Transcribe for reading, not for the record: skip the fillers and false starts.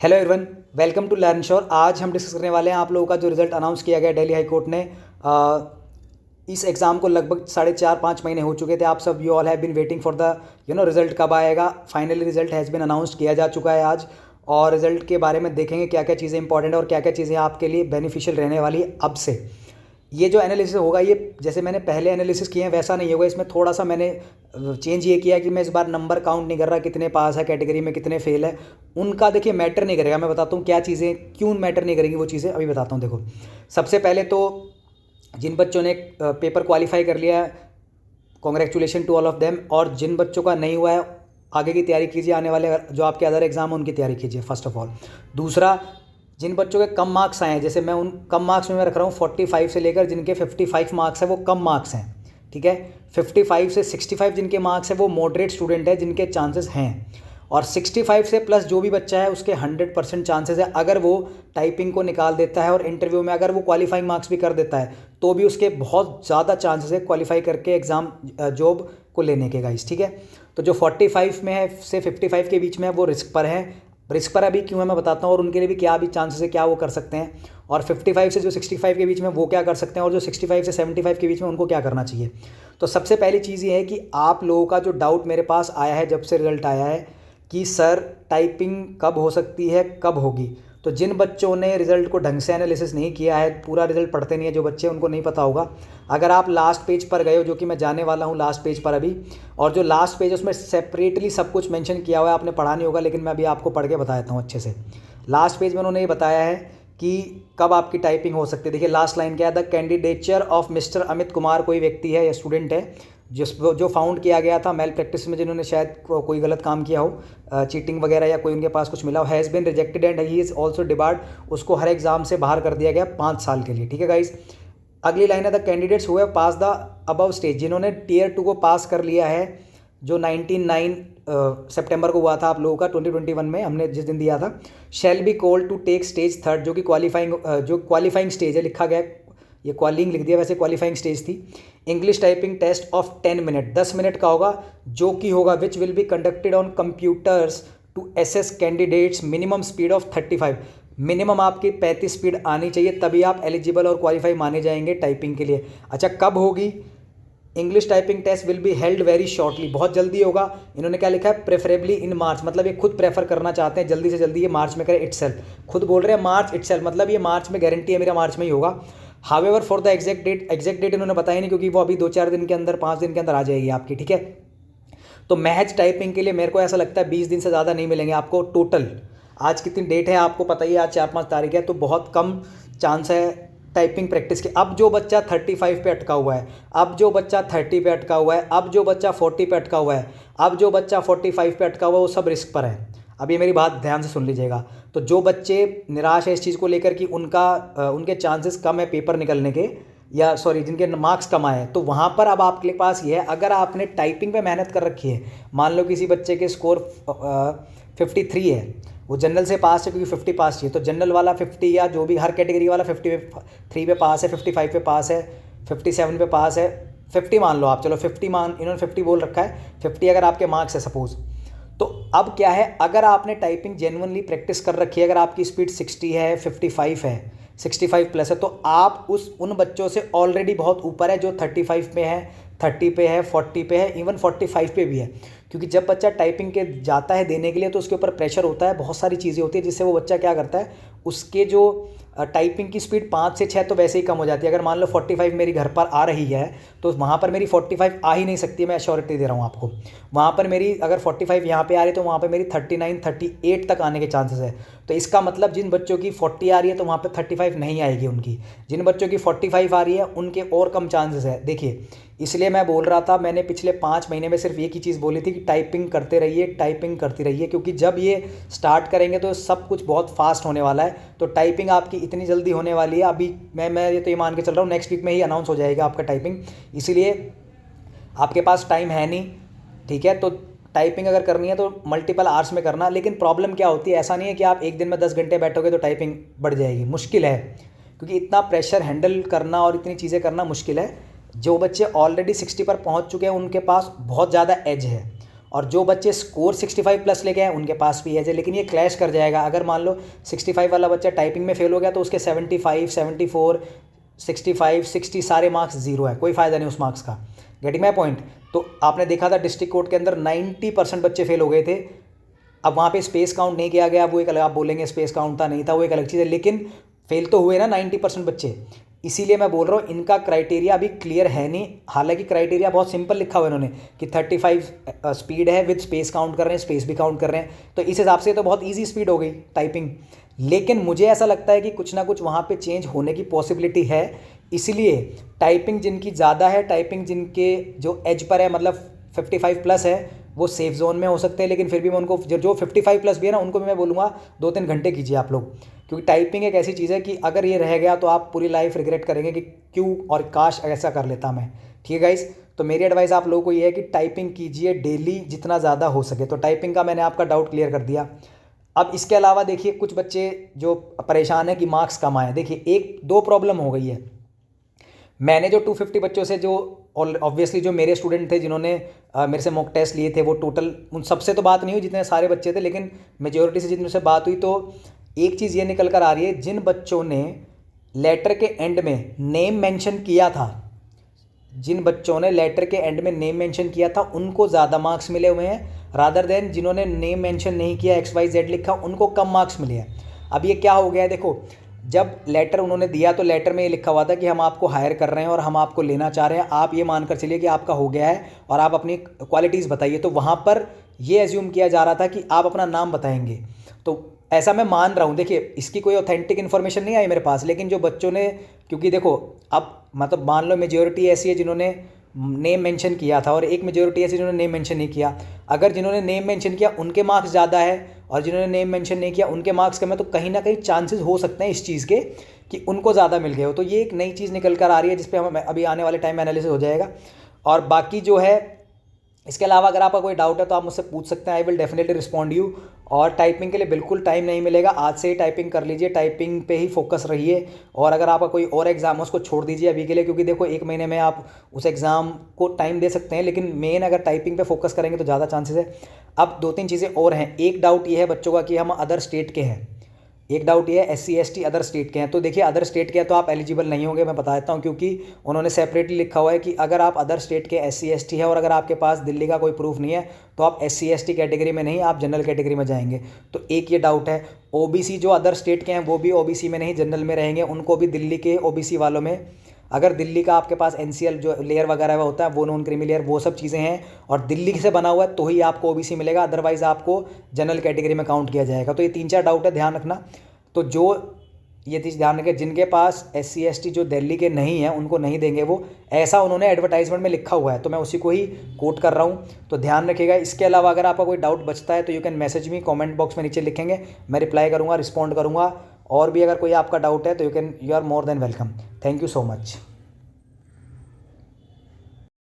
Hello everyone, welcome to Learn Sure. आज हम discuss करने वाले हैं आप लोगों का जो रिजल्ट अनाउंस किया गया दिल्ली हाई कोर्ट ने। इस एग्ज़ाम को लगभग 4.5-5 महीने हो चुके थे। आप सब you all have been waiting for the result कब आएगा। Finally result has been announced किया जा चुका है आज, और रिजल्ट के बारे में देखेंगे क्या क्या चीज़ें इंपॉर्टेंट है और क्या क्या चीज़ें आपके लिए बेनिफिशियल रहने वाली है अब से। ये जो एनालिसिस होगा, ये जैसे मैंने पहले एनालिसिस किए हैं वैसा नहीं होगा। इसमें थोड़ा सा मैंने चेंज ये किया कि मैं इस बार नंबर काउंट नहीं कर रहा, कितने पास है कैटेगरी में, कितने फेल है। उनका देखिए मैटर नहीं करेगा। मैं बताता हूँ क्या चीज़ें क्यों मैटर नहीं करेंगी, वो चीज़ें अभी बताता हूँ। देखो, सबसे पहले तो जिन बच्चों ने पेपर क्वालिफाई कर लिया है, congratulation to all of them. और जिन बच्चों का नहीं हुआ है, आगे की तैयारी कीजिए। आने वाले जो आपके अदर एग्जाम है उनकी तैयारी कीजिए फर्स्ट ऑफ ऑल। दूसरा, जिन बच्चों के कम मार्क्स आए हैं, जैसे मैं उन कम मार्क्स में मैं रख रहा हूँ 45 से लेकर जिनके 55 मार्क्स है वो कम मार्क्स हैं, ठीक है। 55 से 65 जिनके मार्क्स है वो मॉडरेट स्टूडेंट है, जिनके चांसेस हैं। और 65 से प्लस जो भी बच्चा है उसके 100% चांसेस है, अगर वो टाइपिंग को निकाल देता है और इंटरव्यू में अगर वो क्वालिफाइंग मार्क्स भी कर देता है तो भी उसके बहुत ज़्यादा चांसेस है क्वालिफाई करके एग्ज़ाम जॉब को लेने के, गाइस, ठीक है। तो जो 45 में है से 55 के बीच में है वो रिस्क पर है। रिस्क पर अभी क्यों है मैं बताता हूँ, और उनके लिए भी क्या भी चांसेस है, क्या वो कर सकते हैं। और 55 से जो 65 के बीच में वो क्या कर सकते हैं, और जो 65 से 75 के बीच में उनको क्या करना चाहिए। तो सबसे पहली चीज़ ये है कि आप लोगों का जो डाउट मेरे पास आया है जब से रिजल्ट आया है कि सर टाइपिंग कब हो सकती है, कब होगी। तो जिन बच्चों ने रिज़ल्ट को ढंग से एनालिसिस नहीं किया है, पूरा रिज़ल्ट पढ़ते नहीं है जो बच्चे, उनको नहीं पता होगा। अगर आप लास्ट पेज पर गए हो, जो कि मैं जाने वाला हूँ लास्ट पेज पर अभी, और जो लास्ट पेज है उसमें सेपरेटली सब कुछ मेंशन किया हुआ है, आपने पढ़ा नहीं होगा, लेकिन मैं अभी आपको पढ़ के बता देता हूँ अच्छे से। लास्ट पेज में उन्होंने ये बताया है कि कब आपकी टाइपिंग हो सकती है। देखिए लास्ट लाइन क्या है, the candidature of mister Amit Kumar, कोई व्यक्ति है या स्टूडेंट है जो फाउंड किया गया था मेल प्रैक्टिस में, जिन्होंने शायद कोई गलत काम किया हो, चीटिंग वगैरह या कोई उनके पास कुछ मिला हो, has been rejected and he is also debarred. उसको हर एग्जाम से बाहर कर दिया गया 5 साल के लिए, ठीक है गाइज। अगली लाइन है, द कैंडिडेट्स हुए पास द अबव स्टेज, जिन्होंने टियर 2 को पास कर लिया है, जो 19 सितंबर को हुआ था आप लोगों का 2021 में, हमने जिस दिन दिया था। Shall be called to take stage 3, जो कि क्वालिफाइंग स्टेज है, लिखा गया, ये क्वालिंग लिख दिया, वैसे क्वालिफाइंग स्टेज थी। English typing test of 10 minute, 10 minute का होगा, जो कि होगा which will be conducted on computers to assess candidates minimum speed of 35। Minimum आपकी 35 स्पीड आनी चाहिए, तभी आप एलिजिबल और क्वालिफाई माने जाएंगे टाइपिंग के लिए। अच्छा, कब होगी? English typing test will be held very shortly, बहुत जल्दी होगा। इन्होंने क्या लिखा है, प्रेफरेबली इन मार्च, मतलब ये खुद प्रेफर करना चाहते हैं जल्दी से जल्दी ये मार्च में करें इटसेल्फ। खुद बोल रहे हैं मार्च इटसेल्फ, मतलब ये मार्च में गारंटी है मेरा मार्च में ही होगा। However for the exact date इन्होंने बताया नहीं, क्योंकि वो अभी 2-4 दिन के अंदर, 5 दिन के अंदर आ जाएगी आपकी, ठीक है। तो महज टाइपिंग के लिए मेरे को ऐसा लगता है 20 दिन से ज़्यादा नहीं मिलेंगे आपको टोटल। आज कितनी डेट है आपको पता ही है, आज 4-5 तारीख है, तो बहुत कम चांस है टाइपिंग प्रैक्टिस के। अब जो बच्चा 35 पे अटका हुआ है, अब जो बच्चा 30 पे अटका हुआ है, अब जो बच्चा 40 पे अटका हुआ है, अब जो बच्चा 45 पे अटका हुआ है, वो सब रिस्क पर है। अब ये मेरी बात ध्यान से सुन लीजिएगा। तो जो बच्चे निराश है इस चीज़ को लेकर कि उनके चांसेस कम है पेपर निकलने के, या सॉरी जिनके मार्क्स कम आए, तो वहाँ पर अब आपके पास ये है, अगर आपने टाइपिंग पे मेहनत कर रखी है, मान लो किसी बच्चे के स्कोर 53 है, वो जनरल से पास है क्योंकि 50 पास चाहिए, तो जनरल वाला 50, या जो भी हर कैटेगरी वाला 53 पे पास है, 55 पे पास है, 57 पे पास है, 50 मान लो आप, चलो 50 मान, इन्होंने 50 बोल रखा है, 50 अगर आपके मार्क्स है सपोज। तो अब क्या है, अगर आपने टाइपिंग जेन्युइनली प्रैक्टिस कर रखी है, अगर आपकी स्पीड 60 है, 55 है, 65 प्लस है, तो आप उन बच्चों से ऑलरेडी बहुत ऊपर है जो 35 पे है, 30 पे है, 40 पे है, इवन 45 पे भी है। क्योंकि जब बच्चा टाइपिंग के जाता है देने के लिए, तो उसके ऊपर प्रेशर होता है, बहुत सारी चीज़ें होती है, जिससे वो बच्चा क्या करता है, उसके जो टाइपिंग की स्पीड 5 से 6 तो वैसे ही कम हो जाती है। अगर मान लो 45 मेरी घर पर आ रही है, तो वहाँ पर मेरी 45 आ ही नहीं सकती है, मैं श्योरिटी दे रहा हूँ आपको। वहाँ पर मेरी अगर 45 यहाँ पे आ रही है, तो वहाँ पर मेरी 39, 38 तक आने के चांसेस है। तो इसका मतलब जिन बच्चों की 40 आ रही है, तो वहाँ पर 35 नहीं आएगी उनकी। जिन बच्चों की 45 आ रही है उनके और कम चांसेस है। देखिए, इसलिए मैं बोल रहा था, मैंने पिछले 5 महीने में सिर्फ एक ही चीज़ बोली थी कि टाइपिंग करते रहिए, टाइपिंग करती रहिए, क्योंकि जब ये स्टार्ट करेंगे तो सब कुछ बहुत फास्ट होने वाला है। तो टाइपिंग आपकी इतनी जल्दी होने वाली है, अभी मैं ये मान के चल रहा हूँ नेक्स्ट वीक में ही अनाउंस हो जाएगा आपका टाइपिंग। इसीलिए आपके पास टाइम है नहीं, ठीक है। तो टाइपिंग अगर करनी है तो मल्टीपल आवर्स में करना। लेकिन प्रॉब्लम क्या होती है, ऐसा नहीं है कि आप एक दिन में 10 घंटे बैठोगे तो टाइपिंग बढ़ जाएगी, मुश्किल है, क्योंकि इतना प्रेशर हैंडल करना और इतनी चीज़ें करना मुश्किल है। जो बच्चे ऑलरेडी 60 पर पहुंच चुके हैं उनके पास बहुत ज़्यादा एज है, और जो बच्चे स्कोर 65 प्लस लेके आए उनके पास भी एज है, लेकिन ये क्लैश कर जाएगा। अगर मान लो 65 वाला बच्चा टाइपिंग में फेल हो गया तो उसके 75, 74, 65, 60 सारे मार्क्स जीरो है, कोई फ़ायदा नहीं उस मार्क्स का। Getting my point. तो आपने देखा था डिस्ट्रिक्ट कोर्ट के अंदर 90% बच्चे फेल हो गए थे। अब वहाँ पे स्पेस काउंट नहीं किया गया, वो एक अलग, आप बोलेंगे स्पेस काउंट था नहीं था, वो एक अलग चीज़ है, लेकिन फेल तो हुए ना 90% बच्चे। इसीलिए मैं बोल रहा हूँ इनका क्राइटेरिया अभी क्लियर है नहीं। हालांकि क्राइटेरिया बहुत सिंपल लिखा हुआ है इन्होंने कि 35 स्पीड है विद स्पेस काउंट कर रहे हैं, स्पेस भी काउंट कर रहे हैं, तो इस हिसाब से तो बहुत ईजी स्पीड हो गई टाइपिंग। लेकिन मुझे ऐसा लगता है कि कुछ ना कुछ वहाँ पे चेंज होने की पॉसिबिलिटी है। इसलिए टाइपिंग जिनकी ज़्यादा है, टाइपिंग जिनके जो एज पर है, मतलब 55 प्लस है, वो सेफ जोन में हो सकते हैं। लेकिन फिर भी मैं उनको जो 55 प्लस भी है ना, उनको भी मैं बोलूँगा 2-3 घंटे कीजिए आप लोग, क्योंकि टाइपिंग एक ऐसी चीज़ है कि अगर ये रह गया तो आप पूरी लाइफ रिग्रेट करेंगे कि क्यों और काश ऐसा कर लेता मैं। ठीक है गाइस, तो मेरी एडवाइस आप लोगों को ये है कि टाइपिंग कीजिए डेली जितना ज़्यादा हो सके। तो टाइपिंग का मैंने आपका डाउट क्लियर कर दिया। अब इसके अलावा देखिए कुछ बच्चे जो परेशान है कि मार्क्स कम आए, देखिए 1-2 प्रॉब्लम हो गई है। मैंने जो 250 बच्चों से जो ऑब्वियसली जो मेरे स्टूडेंट थे जिन्होंने मेरे से मॉक टेस्ट लिए थे, वो टोटल उन सबसे तो बात नहीं हुई जितने सारे बच्चे थे, लेकिन मेजोरिटी से जिनसे बात हुई तो एक चीज़ ये निकल कर आ रही है, जिन बच्चों ने लेटर के एंड में नेम मेंशन किया था, जिन बच्चों ने लेटर के एंड में नेम मेंशन किया था उनको ज़्यादा मार्क्स मिले हुए हैं, रादर देन जिन्होंने नेम मेंशन नहीं किया, XYZ लिखा, उनको कम मार्क्स मिले हैं। अब ये क्या हो गया है, देखो जब लेटर उन्होंने दिया तो लेटर में ये लिखा हुआ था कि हम आपको हायर कर रहे हैं और हम आपको लेना चाह रहे हैं, आप ये मानकर चलिए कि आपका हो गया है और आप अपनी क्वालिटीज़ बताइए। तो वहाँ पर ये एज्यूम किया जा रहा था कि आप अपना नाम बताएंगे, तो ऐसा मैं मान रहा हूँ। देखिए इसकी कोई ऑथेंटिक इन्फॉर्मेशन नहीं आई मेरे पास, लेकिन जो बच्चों ने, क्योंकि देखो अब मतलब मान लो मेजोरिटी ऐसी है जिन्होंने नेम मेंशन किया था और एक मेजोरिटी ऐसी जिन्होंने नेम मेंशन नहीं किया। अगर जिन्होंने नेम मेंशन किया उनके मार्क्स ज़्यादा है और जिन्होंने नेम मेंशन नहीं किया उनके मार्क्स कम है, तो कहीं ना कहीं चांसेस हो सकते हैं इस चीज़ के कि उनको ज़्यादा मिल गए हो। तो ये एक नई चीज़ निकल कर आ रही है जिस पे हम अभी आने वाले टाइम में एनालिसिस हो जाएगा। और बाकी जो है इसके अलावा अगर आपका कोई डाउट है तो आप मुझसे पूछ सकते हैं, I will definitely respond you. और टाइपिंग के लिए बिल्कुल टाइम नहीं मिलेगा, आज से ही टाइपिंग कर लीजिए, टाइपिंग पे ही फोकस रहिए। और अगर आपका कोई और एग्जाम है उसको छोड़ दीजिए अभी के लिए, क्योंकि देखो 1 महीने में आप उस एग्ज़ाम को टाइम दे सकते हैं, लेकिन मेन अगर टाइपिंग पे फोकस करेंगे तो ज़्यादा चांसेस है। अब 2-3 चीज़ें और हैं। एक डाउट ये है बच्चों का कि हम अदर स्टेट के हैं, एक डाउट ये है SC ST अदर स्टेट के हैं। तो देखिए अदर स्टेट के हैं तो आप एलिजिबल नहीं होंगे, मैं बता देता हूँ, क्योंकि उन्होंने सेपरेटली लिखा हुआ है कि अगर आप अदर स्टेट के SC ST है और अगर आपके पास दिल्ली का कोई प्रूफ नहीं है तो आप SC ST कैटेगरी में नहीं, आप जनरल कैटेगरी में जाएंगे। तो एक ये डाउट है। OBC जो अदर स्टेट के हैं वो भी OBC में नहीं, जनरल में रहेंगे, उनको भी दिल्ली के OBC वालों में, अगर दिल्ली का आपके पास NCL जो लेयर वगैरह होता है वो नॉन क्रीमी लेयर, वो सब चीज़ें हैं और दिल्ली से बना हुआ है तो ही आपको OBC मिलेगा, अदरवाइज़ आपको जनरल कैटेगरी में काउंट किया जाएगा। तो ये 3-4 डाउट है, ध्यान रखना। तो जो ये चीज़ ध्यान रखें, जिनके पास SC ST जो दिल्ली के नहीं हैं उनको नहीं देंगे वो, ऐसा उन्होंने एडवर्टाइजमेंट में लिखा हुआ है, तो मैं उसी को ही कोट कर रहा हूँ, तो ध्यान रखिएगा। इसके अलावा अगर आपका कोई डाउट बचता है तो you can message me, comment box में नीचे लिखेंगे, मैं रिप्लाई करूँगा, रिस्पॉन्ड करूँगा। और भी अगर कोई आपका डाउट है तो you are more than welcome. Thank you so much.